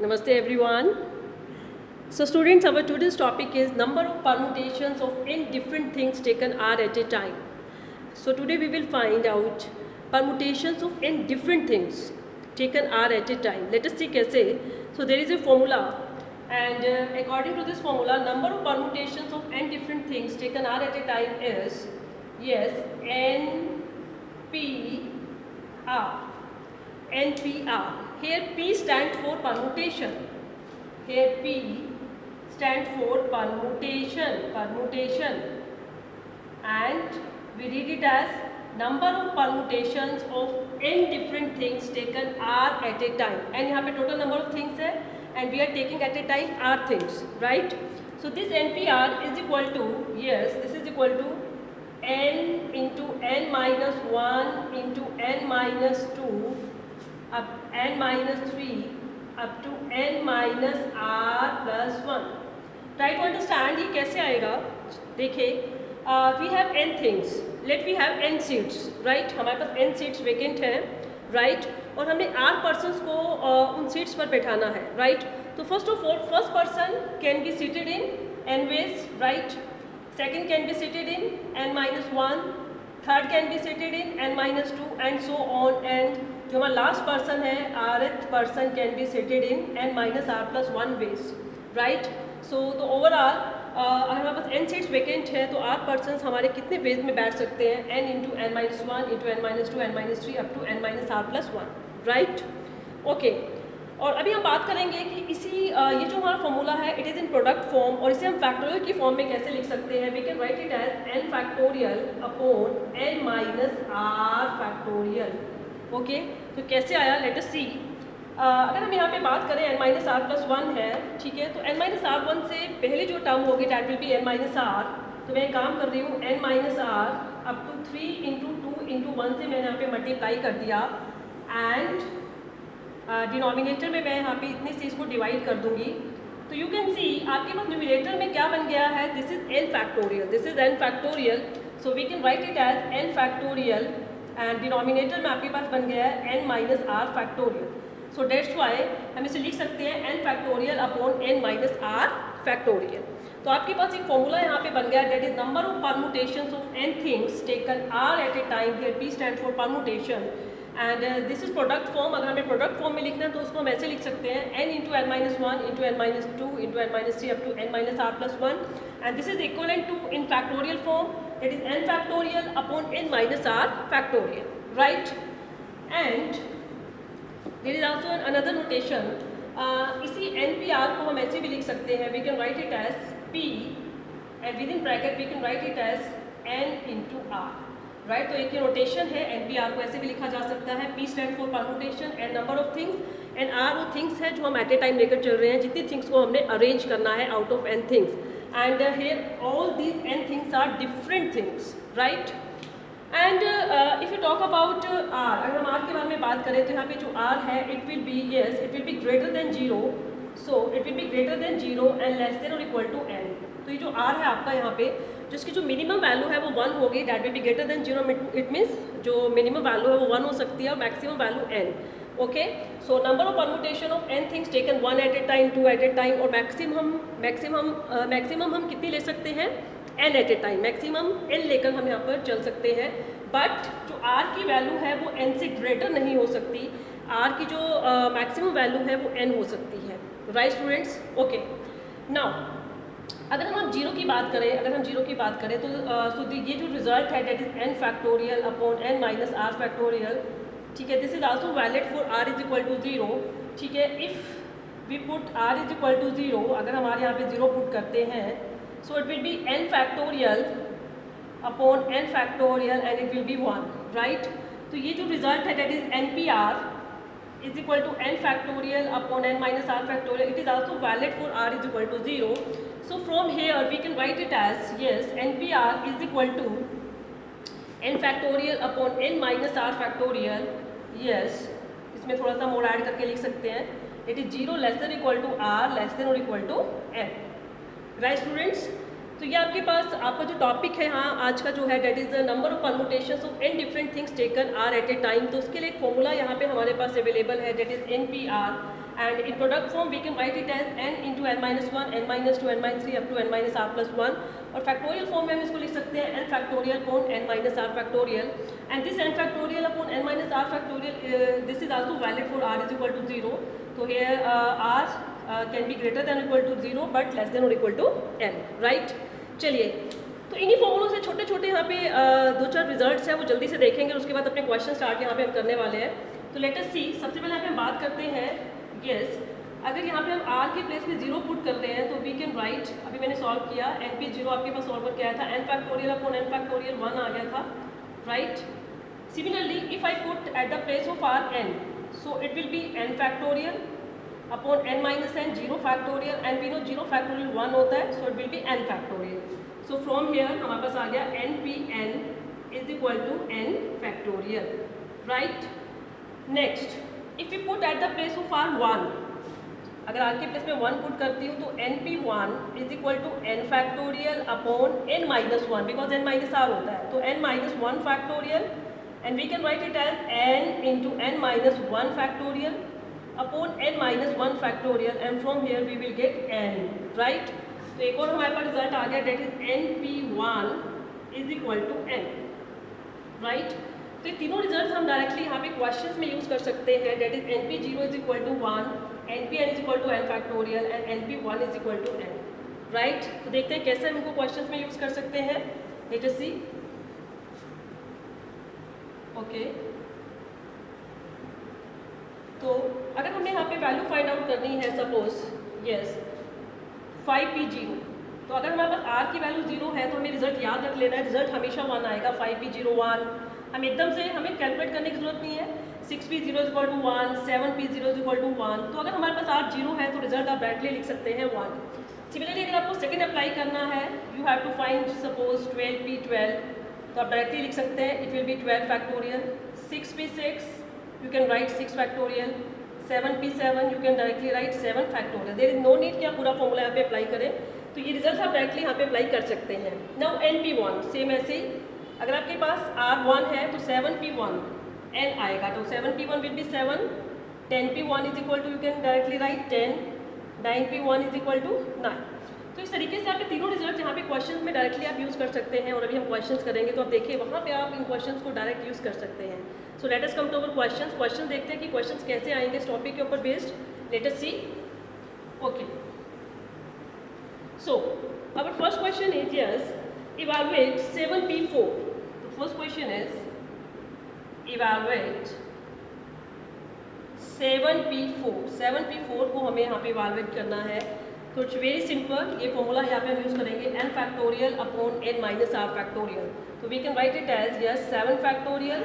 Namaste everyone. So students, our today's topic is number of permutations of n different things taken r at a time. So today we will find out permutations of n different things taken r at a time. Let us see कैसे. So there is a formula and according to this formula, number of permutations of n different things taken r at a time is, yes, NPR. NPR. Here P stands for permutation. Here P stands for permutation, and we read it as number of permutations of n different things taken r at a time. And यहाँ पे total number of things है, and we are taking at a time r things, right? So this NPR is equal to, yes, this is equal to n into n minus 1 into n minus 2 up n minus 3 up to n minus r plus 1. Try to understand ये कैसे आएगा. देखिए, we have n things. Let we have n seats, right? हमारे पास n seats vacant है, right? और हमने r persons को उन seats पर बैठाना है, right? तो first of all, first person can be seated in n ways, right? Second can be seated in n minus 1. Third can be seated in n minus 2 and so on. And जो हमारा last person है, rth person can be seated in n minus r plus 1 ways, right? So तो overall अगर हमारे पास n seats vacant है तो r person हमारे कितने वेज में बैठ सकते हैं? n into n minus 1 into n minus 2 n minus 3 up to n minus r plus 1, right? Okay. और अभी हम बात करेंगे कि इसी ये जो हमारा फॉर्मूला है, it is in product form, और इसे हम फैक्टोरियल की फॉर्म में कैसे लिख सकते हैं? We can write it as n factorial upon n minus r factorial. Okay, तो कैसे आया? Let us see. अगर हम यहाँ पे बात करें n माइनस आर प्लस 1 है, ठीक है, तो n माइनस आर 1 से पहले जो टर्म होगी that will be n minus R. तो मैं काम कर रही हूँ n minus R up to 3 into 2 into 1 से मैंने यहाँ पे मल्टीप्लाई कर दिया, एंड डिनोमिनेटर में मैं यहाँ पे इतनी चीज़ को डिवाइड कर दूँगी. तो यू कैन सी आपके पास न्यूमिनेटर में क्या बन गया है? This is n factorial, this is n factorial. So we can write it as n factorial, and denominator में आपके पास बन गया है n minus are factorial. So that's why हम इसे लिख सकते हैं n factorial upon n minus are factorial. तो आपके पास एक फॉर्मूला यहाँ पे बन गया, that is number of permutations of n things taken r at A time. Here p stand for permutation, and this is product form. अगर हमें प्रोडक्ट फॉर्म में लिखना है तो उसको हम ऐसे लिख सकते हैं n into n minus 1 into n minus 2 into n minus 3 up to n minus r plus 1, and this is equivalent to in factorial form, that is n factorial upon n minus r factorial, right? And there is also another notation. इसी NPR को हम ऐसे भी लिख सकते हैं. We can write it as P and within bracket we can write it as n into r, right? तो एक ये नोटेशन है. NPR को ऐसे भी लिखा जा सकता है. P stand for permutation and number of things, and R वो थिंग्स है जो हम एट ए टाइम लेकर चल रहे हैं, जितनी थिंग्स को हमने अरेंज करना है out of n things. And here all these n things are different things, right? And if you talk about r, अगर हम r के बारे में बात करें तो यहाँ पे जो r है, it will be, yes, it will be greater than 0. So it will be greater than 0 and less than or equal to n. तो ये जो r है आपका यहाँ पे, जिसकी जो मिनिमम वैल्यू है वो 1 होगी, that will be greater than 0. It means जो मिनिमम वैल्यू है वो 1 हो सकती है और maximum value n. Okay, so number of permutation of n things taken 1 at A time, 2 at A time, और मैक्सिमम हम कितनी ले सकते हैं? n एट ए टाइम. मैक्सिमम n लेकर हम यहाँ पर चल सकते हैं, बट जो r की वैल्यू है वो n से ग्रेटर नहीं हो सकती. r की जो मैक्सिमम वैल्यू है वो n हो सकती है, राइट स्टूडेंट्स? ओके, नाउ अगर हम जीरो की बात करें, तो सो ये जो रिजल्ट है, that is n factorial upon n minus r factorial, ठीक है. This is also valid for r is equal to 0, ठीक है. If we put r is equal to 0, अगर हमारे यहाँ पे 0 पुट करते हैं, so it will be n factorial upon n factorial and it will be 1, right? तो ये जो रिजल्ट है, that is NPR is equal to n factorial upon n minus r factorial. It is also valid for r is equal to 0. So from here we can write it as, yes, NPR is equal to n factorial upon n minus r factorial. Yes, इसमें थोड़ा सा more add करके लिख सकते हैं. It is 0 less than equal to r less than और equal to n, right students? तो ये आपके पास आपका जो टॉपिक है हाँ आज का जो है that is the number of permutations of N different things taken R at A time. तो उसके लिए एक फॉर्मूला यहाँ पे हमारे पास अवेलेबल है that is NPR and in product form we can write it as n into n minus 1, n minus 2, n minus 3 up to n minus r plus 1, और फैक्टोरियल फॉर्म में हम इसको लिख सकते हैं n factorial upon n minus r factorial, and this n factorial upon n minus r factorial this is also valid for r is equal to 0. तो here r can be greater than equal to 0 but less than और equal to n, right. चलिए, तो इन्हीं फॉर्मूलों से छोटे छोटे यहाँ पे दो चार रिजल्ट्स हैं वो जल्दी से देखेंगे, उसके बाद अपने क्वेश्चन स्टार्ट यहाँ पे हम करने वाले हैं. तो लेट अस सी. सबसे पहले यहाँ पे हम बात करते हैं यस, अगर यहाँ पे हम r के प्लेस पे 0 पुट कर रहे हैं तो वी कैन राइट, अभी मैंने सॉल्व किया, n पे 0 आपके पास सॉल्वर क्या था, n factorial upon n factorial 1 आ गया था, right. Similarly if I put at the place of r n, so it will be n factorial upon n minus n 0 factorial, and we know 0 factorial 1 होता है, so it will be n factorial. So from here हमारे पास आ गया n p n is equal to n factorial, right. Next, if you put at the place of r 1, अगर r के place में 1 put करती हूँ तो np1 is equal to n factorial upon n minus 1, because n minus r होता है, तो n minus 1 factorial, and we can write it as n into n minus 1 factorial upon n minus 1 factorial, and from here we will get n, right. तो एक और हमारे पास result आ गया, that is np1 is equal to n, right. तो ये तीनों रिजल्ट हम डायरेक्टली यहाँ पे क्वेश्चंस में यूज़ कर सकते हैं, that is np0 is equal to 1, npn is equal to n factorial and np1 is equal to n, right. तो देखते हैं कैसे हम इनको क्वेश्चंस में यूज़ कर सकते हैं. Late us see. ओके, तो अगर हमने यहाँ पे वैल्यू फाइंड आउट करनी है, सपोज यस 5p0, तो अगर हमारे पास r की वैल्यू 0 है तो हमें रिजल्ट याद रख लेना है, रिजल्ट हमेशा 1 आएगा. 5p0 1, हम एकदम से हमें कैलकुलेट करने की जरूरत नहीं है. 6p0 is equal to 1, 7p0 is equal to 1, तो अगर हमारे पास r 0 है तो रिजल्ट आप डायरेक्टली लिख सकते हैं 1. सिमिलरली अगर आपको सेकंड अप्लाई करना है, you have to find suppose 12p12, तो आप डायरेक्टली लिख सकते हैं, it will be 12 factorial. 6p6 you can write 6 factorial. 7p7 you can directly write 7 factorial. There is no need कि आप पूरा फॉर्मूला यहाँ पे अप्लाई करें, तो ये रिजल्ट आप डायरेक्टली यहाँ पे अप्लाई कर सकते हैं. नाउ np1 सेम ऐसे ही, अगर आपके पास r1 है तो 7p1 n आएगा, तो 7p1 will be 7, 10p1 is equal to, you can directly write 10, 9p1 is equal to 9. तो इस तरीके से आपके तीनों रिजल्ट यहाँ पे क्वेश्चन में डायरेक्टली आप यूज़ कर सकते हैं, और अभी हम क्वेश्चंस करेंगे तो आप देखिए वहाँ पे आप इन क्वेश्चंस को डायरेक्ट यूज़ कर सकते हैं. So let us come to our questions. Question देखते हैं कि क्वेश्चंस कैसे आएंगे इस टॉपिक के ऊपर based. Let us see. Okay, so our first question is yes, evaluate 7p4. The first question is evaluate 7p4. 7p4 को हमें यहाँ पे इवेलुएट करना है, तो इट्स वेरी सिंपल. ये फॉर्मूला यहाँ पे हम यूज़ करेंगे n factorial upon n minus r factorial. तो we can write it as yes 7 factorial,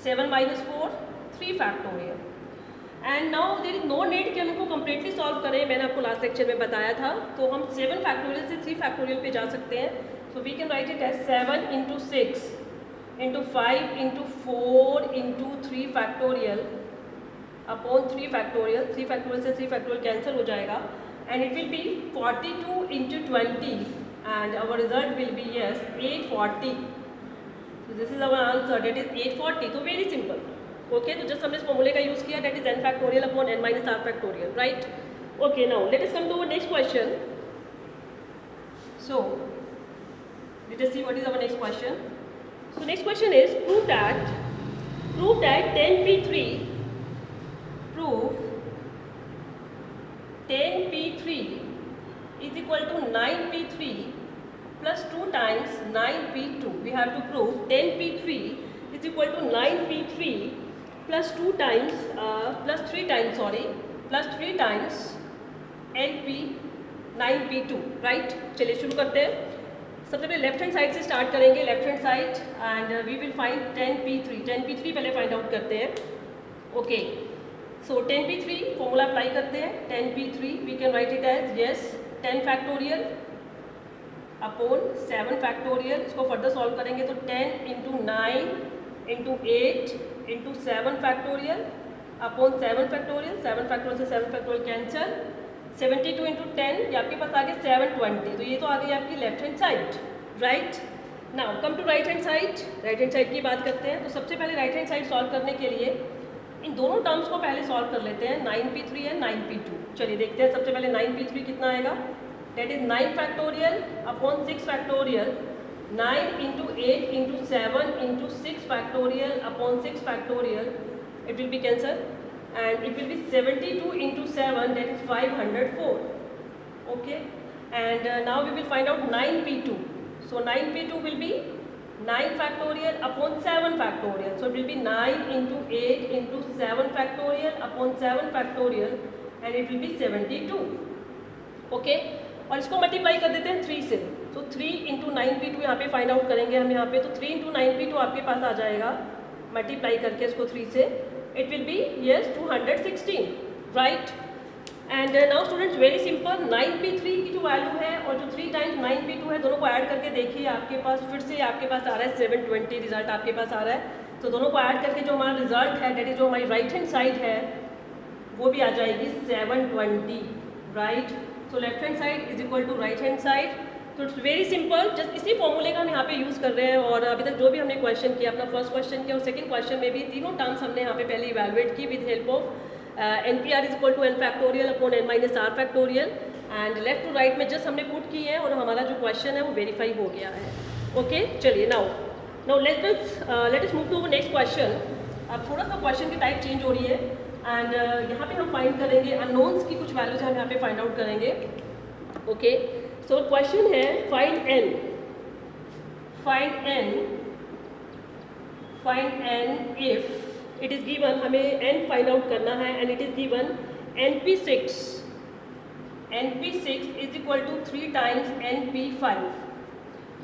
7 minus 4 3 factorial. And now there is no need कि हम इनको कम्प्लीटली सॉल्व करें, मैंने आपको लास्ट लेक्चर में बताया था. तो हम 7 फैक्टोरियल से 3 फैक्टोरियल पे जा सकते हैं. So we can write it as 7 into 6 into 5 into 4 into 3 factorial upon 3 factorial. 3 factorial से 3 factorial cancel हो जाएगा, and it will be 42 into 20, and our result will be yes 840. So this is our answer, that is 840. तो very simple. Okay, तो just हमने इस फॉर्मूले का use किया, that is n factorial upon n minus r factorial, right? Okay, now let us come to our next question. So let us see what is our next question. So next question is prove that 10p3 is equal to 9p3 plus 2 times 9p2. We have to prove 10p3 is equal to 9p3 plus 2 times plus 3 times np 9p2, right? चलिए शुरू करते हैं. सबसे पहले left hand side से start करेंगे, left hand side, and we will find 10p3. 10p3 पहले find out करते हैं. ओके, सो 10p3 फॉर्मूला अप्लाई करते हैं. 10p3 we can write it as yes 10 factorial upon 7 factorial. इसको फर्दर सॉल्व करेंगे तो 10 into 9 into 8 into 7 factorial upon 7 factorial. 7 factorial से 7 factorial cancel. 72 into 10, ये आपके पास आ गया 720. तो ये तो आ गई आपकी left hand side, right. Now come to right hand side. Right hand side की बात करते हैं. तो सबसे पहले राइट हैंड साइड सॉल्व करने के लिए इन दोनों टर्म्स को पहले सॉल्व कर लेते हैं, 9p3 एंड 9p2। चलिए देखते हैं सबसे पहले 9p3 कितना आएगा, that is 9 factorial upon 6 factorial, 9 into 8 into 7 into 6 factorial upon 6 factorial, it will be cancel and it will be 72 into 7, that is 504. Okay, and now we will find out 9p2. So 9p2 will be 9 factorial upon 7 factorial, so it will be 9 into 8 into 7 factorial upon 7 factorial and it will be 72. Okay, और इसको multiply कर देते हैं 3 से, तो 3 into 9p2 यहाँ पे find out करेंगे हम यहाँ पे, तो 3 इंटू 9p2 आपके पास आ जाएगा, मल्टीप्लाई करके इसको 3 से, it will be yes 216, right? And now students very simple, 9p3 की जो वैल्यू है और जो 3 टाइम्स 9p2 है दोनों को ऐड करके देखिए, आपके पास फिर से आपके पास आ रहा है 720 रिजल्ट आपके पास आ रहा है, तो दोनों को ऐड करके जो हमारा रिजल्ट है, डेट इज जो हमारी राइट हैंड साइड है वो भी आ जाएगी 720, right? So left hand side is equal to right hand side. तो इट्स वेरी सिंपल, जस्ट इसी फॉर्मूले का हम यहाँ पे यूज़ कर रहे हैं, और अभी तक जो भी हमने क्वेश्चन किया, अपना फर्स्ट क्वेश्चन किया और सेकंड क्वेश्चन में भी तीनों टर्म्स हमने यहाँ पे पहले इवैल्यूएट की with help of NPR is equal to n factorial upon n minus r factorial, and left to right में जस्ट हमने पुट की है और हमारा जो क्वेश्चन है वो वेरीफाई हो गया है। ओके, चलिए now let us move to next question. अब थोड़ा सा क्वेश्चन की टाइप चेंज हो रही है, एंड यहाँ पे हम फाइंड करेंगे अननोन्स की कुछ वैल्यूज हम यहाँ पे फाइंड आउट करेंगे। ओके, सो क्वेश्चन है find n if it is given, हमें n फाइंड आउट करना है and it is given np6 is equal to 3 times np5।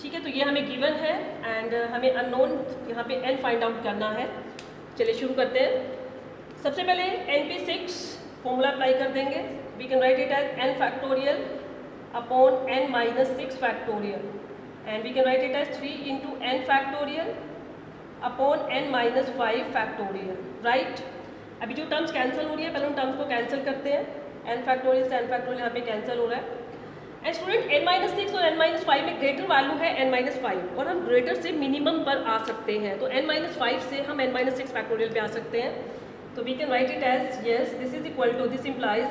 ठीक है, तो ये हमें गिवन है एंड हमें अननोन यहाँ पे n फाइंड आउट करना है। चलिए शुरू करते हैं। सबसे पहले np6 फॉर्मूला अप्लाई कर देंगे, we can write it as n factorial upon n minus 6 factorial, and we can write it as 3 into n factorial upon n minus 5 factorial, right? अभी जो टर्म्स कैंसिल हो रही है, पहले उन टर्म्स को कैंसिल करते हैं, n फैक्टोरियल से n फैक्टोरियल यहाँ पे कैंसिल हो रहा है। एंड स्टूडेंट n माइनस 6 और n माइनस 5 में ग्रेटर वैल्यू है n माइनस 5, और हम ग्रेटर से मिनिमम पर आ सकते हैं, तो n माइनस 5 से हम n माइनस 6 फैक्टोरियल पे आ सकते हैं, तो we can write it as yes this is equal to, this implies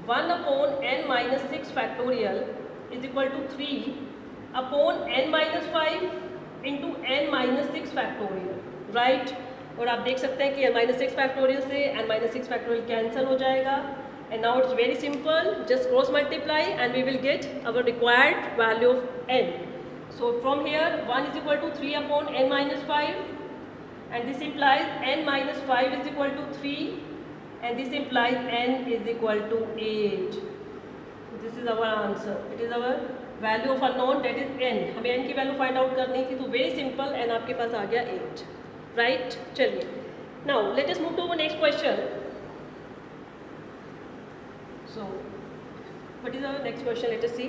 1 upon n minus 6 factorial is equal to 3 upon n minus 5 into n minus 6 factorial, right? और आप देख सकते हैं कि n माइनस 6 फैक्टोरियल से n माइनस 6 फैक्टोरियल कैंसिल हो जाएगा, and now it's very simple, just cross multiply and we will get our required value of n। So from here 1 is equal to 3 upon n minus 5, and this implies n minus 5 is equal to 3, and this implies n is equal to 8। This is our answer, it is our value of unknown, that is n। हमें n की वैल्यू फाइंड आउट करनी थी, तो very simple, n आपके पास आ गया 8, राइट? चलिए now let us move to next question. So what is our next question, let us see.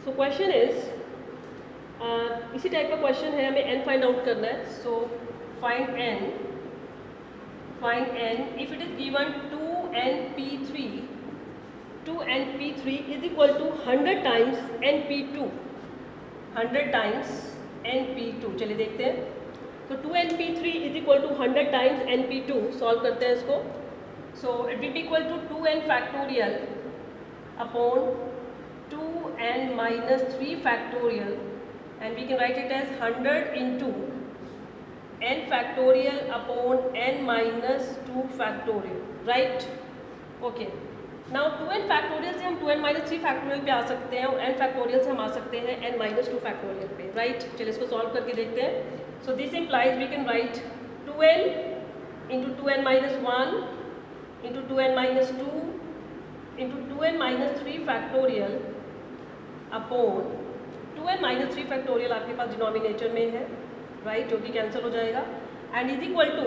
So question is इसी टाइप का क्वेश्चन है, हमें n फाइंड आउट करना है। So find n if it is given 2np3 is equal to 100 times np2, 100 times np2। चलिए देखते हैं, तो 2np3 is equal to 100 times np2, solve करते हैं इसको। So it will be equal to 2n factorial upon 2n minus 3 factorial, and we can write it as 100 into n factorial upon n minus 2 factorial, right? Okay, now 2n factorial से हम 2n minus 3 factorial पे आ सकते हैं, और n factorial से हम आ सकते हैं n माइनस 2 फैक्टोरियल पे, राइट? चलिए इसको सॉल्व करके देखते हैं। So this implies we can write 2n into 2n minus 1 into 2n minus 2 into 2n minus 3 factorial upon 2n minus 3 factorial आपके पास डिनोमिनेटर में है, राइट? जो कि कैंसिल हो जाएगा, and is equal to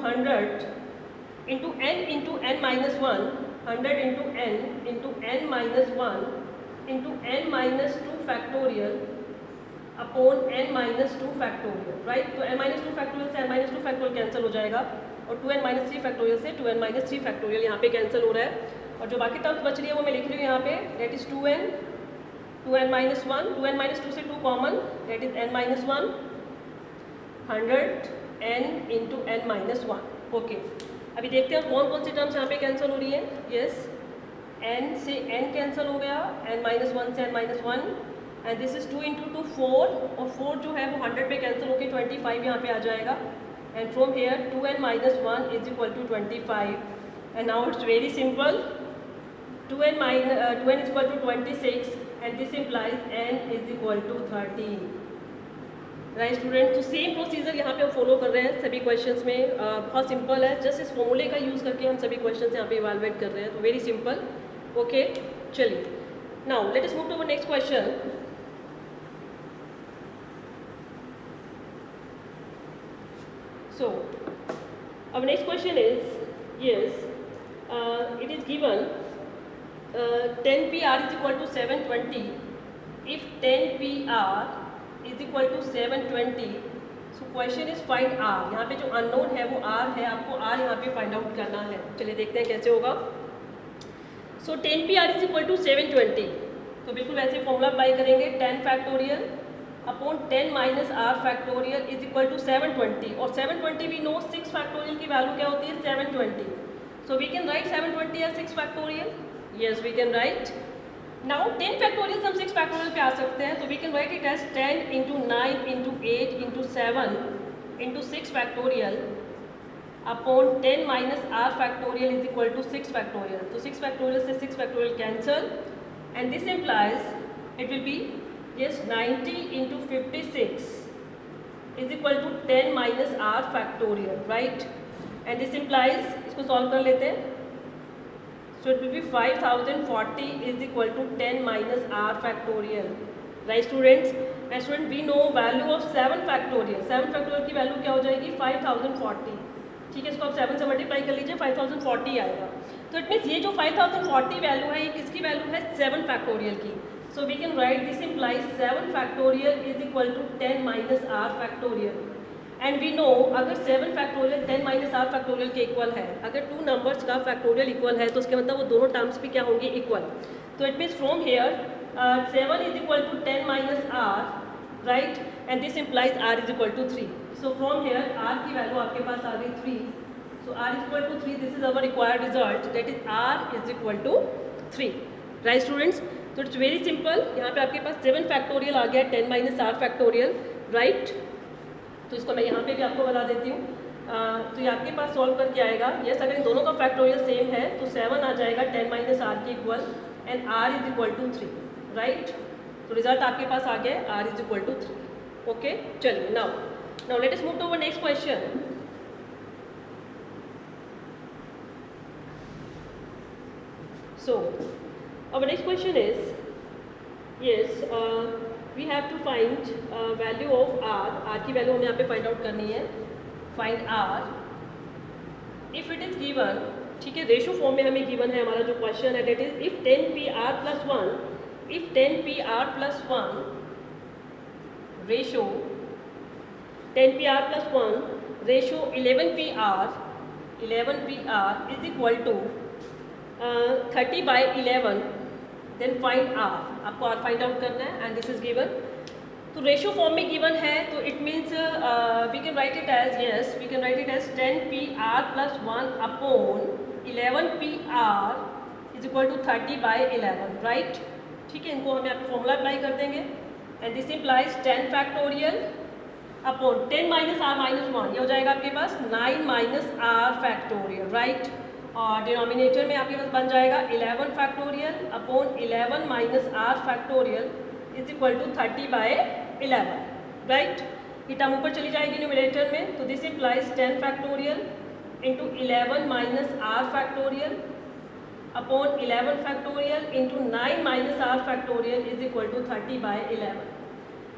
100 into n minus 1, 100 into n minus 1 into n minus 2 factorial upon n minus 2 factorial, right? तो n minus 2 factorial से n माइनस 2 फैक्टोरियल कैंसिल हो जाएगा, और 2n माइनस 3 फैक्टोरियल से 2n माइनस 3 फैक्टोरियल यहाँ पे cancel हो रहा है, और जो बाकी टर्म्स बच रही है वो मैं लिख रही हूँ यहाँ पे, date is 2n minus 1, 2n minus 2 से 2 common, that is n minus 1, 100 n into n minus 1, okay, अभी देखते हैं कौन कौन सी टर्म्स यहाँ पे कैंसिल हो रही है. यस, n से n कैंसिल हो गया, n-1 से n-1, and this is 2 into 2 4, और 4 जो है वो 100 पे कैंसिल होकर 25 यहाँ पे आ जाएगा. And from here 2n-1 is equal to 25. And now it's very simple. 2n is equal to 26 and this implies n is equal to 13. Right student, तो सेम प्रोसीजर यहाँ पे हम फॉलो कर रहे हैं सभी क्वेश्चंस में. बहुत सिंपल है, जस्ट इस फॉर्मूले का यूज़ करके हम सभी क्वेश्चंस यहाँ पे इवैल्यूएट कर रहे हैं. तो वेरी सिंपल. ओके, चलिए now let us move to our next question. So our next question is, yes, it is given 10 PR is equal to 720. If 10 PR is equal to 720, so question is find R. यहाँ पे जो unknown है वो R है, आपको R यहाँ पे find out करना है. चलिए देखते हैं कैसे होगा. So 10 PR is equal to 720. तो बिल्कुल वैसे फॉर्मूला अप्लाई करेंगे. 10 factorial upon 10 minus are factorial is equal to 720. और 720 वी नो 6 फैक्टोरियल की वैल्यू क्या होती है 720. So we can write 720 as 6 factorial. Yes, we can write. Now 10 factorial हम 6 फैक्टोरियल पे आ सकते हैं. तो we can write it as 10 into 9 into 8 into 7 into 6 factorial upon 10 minus are factorial is equal to 6 factorial. तो 6 factorial से 6 factorial cancel and this implies it will be yes 90 into 56 is equal to 10 minus r factorial, right? And this implies, इसको solve कर लेते हैं. So it will be 5040 is equal to 10 minus r factorial, right students? And student we know value of 7 factorial. 7 factorial की value क्या हो जाएगी 5040. ठीक है, इसको आप 7 से मल्टीप्लाई कर लीजिए 5040 आएगा. तो इट मीन्स ये जो 5040 वैल्यू है ये किसकी वैल्यू है 7 फैक्टोरियल की. So we can write this implies 7 factorial is equal to 10 minus r factorial. And we know अगर 7 factorial 10 minus r factorial के इक्वल है, अगर 2 नंबर्स का फैक्टोरियल इक्वल है तो उसके मतलब वो दोनों टर्म्स भी क्या होंगे इक्वल. तो it means from here 7 is equal to 10 minus r, right? And this implies r is equal to 3. So from here r की वैल्यू आपके पास आ गई 3. So r is equal to 3. This is our required result, that is r is equal to 3. Right students? तो it's very simple. यहाँ पे आपके पास 7 factorial आ गया 10 minus are factorial, right? तो इसको मैं यहाँ पे भी आपको बता देती हूँ. तो ये आपके पास सॉल्व करके आएगा. यस, अगर इन दोनों का फैक्टोरियल सेम है तो 7 आ जाएगा 10 माइनस आर के equal and r is equal to 3, right? तो रिजल्ट आपके पास आ गया r is equal to 3. Okay, चलिए now let us move to our next question. So our next question is, yes, we have to find value of r की value हमें यहाँ पे फाइंड आउट करनी है. Find r if it is given. ठीक है, रेशो फॉर्म में हमें गिवन है हमारा जो क्वेश्चन है, that is if 10pr plus 1, if 10pr plus 1 ratio 10pr plus 1 ratio 11pr is equal to 30/11, then find r. आपको r फाइंड आउट करना है एंड दिस इज गिवन. तो रेशियो फॉर्म में गिवन है तो it means we can write it as, yes we can write it as 10pr plus 1 अपॉन 11pr is equal to 30/11, right? ठीक है, इनको हम यहाँ पे फॉर्मूला अप्लाई कर देंगे and this implies 10 factorial upon 10 minus r minus 1, ये हो जाएगा आपके पास 9 माइनस आर फैक्टोरियल, राइट? और डिनोमिनेटर में आपके पास बन जाएगा 11 factorial upon 11 minus are factorial is equal to 30/11, right? ये टर्म ऊपर चली जाएगी न्यूमरेटर में. तो this implies 10 factorial into 11 minus are factorial upon 11 factorial into 9 minus are factorial is equal to 30/11.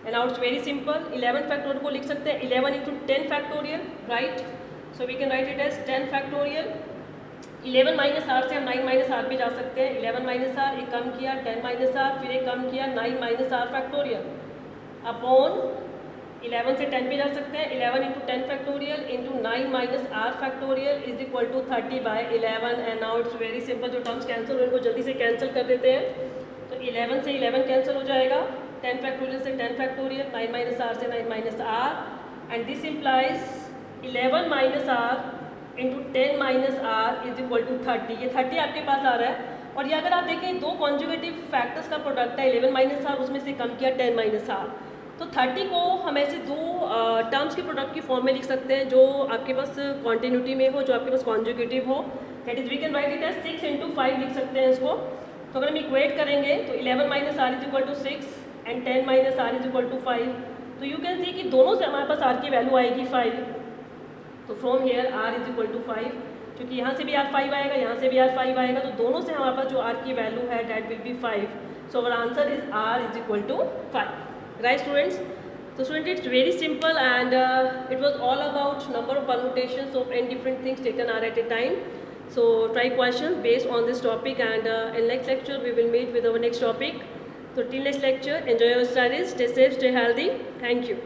And now it's very simple. 11 factorial को लिख सकते हैं 11 into 10 factorial, right? So we can write it as 10 factorial. 11 minus r से हम 9 minus are पे जा सकते हैं. 11 माइनस आर एक कम किया, 10 माइनस आर फिर एक कम किया, 9 माइनस आर फैक्टोरियल अपॉन 11 से 10 पे जा सकते हैं. 11 into 10 factorial into 9 minus are factorial is equal to 30/11. And now it's very simple. जो टर्म्स कैंसिल हो इनको जल्दी से कैंसिल कर देते हैं. तो 11 से 11 कैंसिल हो जाएगा, 10 फैक्टोरियल से 10 फैक्टोरियल, 9 माइनस आर से 9 minus r and this implies 11 minus r into 10 minus are is equal to 30। ये 30 आपके पास आ रहा है। और ये अगर आप देखें दो कॉन्जुगेटिव फैक्टर्स का प्रोडक्ट है, 11 माइनस आर, उसमें से कम किया 10 माइनस आर, तो 30 को हम ऐसे दो टर्म्स के प्रोडक्ट की फॉर्म में लिख सकते हैं जो आपके पास कॉन्टिन्यूटी में हो, जो आपके पास कॉन्जुगेटिव हो। That is we can write it as 6 into 5 लिख सकते हैं इसको। तो अगर हम इक्वेट करेंगे तो 11 minus are is equal to 6 and 10 minus are is equal to 5। तो यू कैन सी कि दोनों से हमारे पास आर की वैल्यू आएगी 5। तो from here R is equal to 5, क्योंकि यहाँ से भी आर 5 आएगा, यहाँ से भी आर 5 आएगा, तो दोनों से हमारे पास जो आर की वैल्यू है that will be 5। So our answer is R is equal to 5। Right students? So student, it's very simple, and it was all about number of permutations of n different things taken are at a time. So try questions based on this topic, and in next lecture we will meet with our next topic. So till next lecture, enjoy your studies, stay safe, stay healthy. Thank you.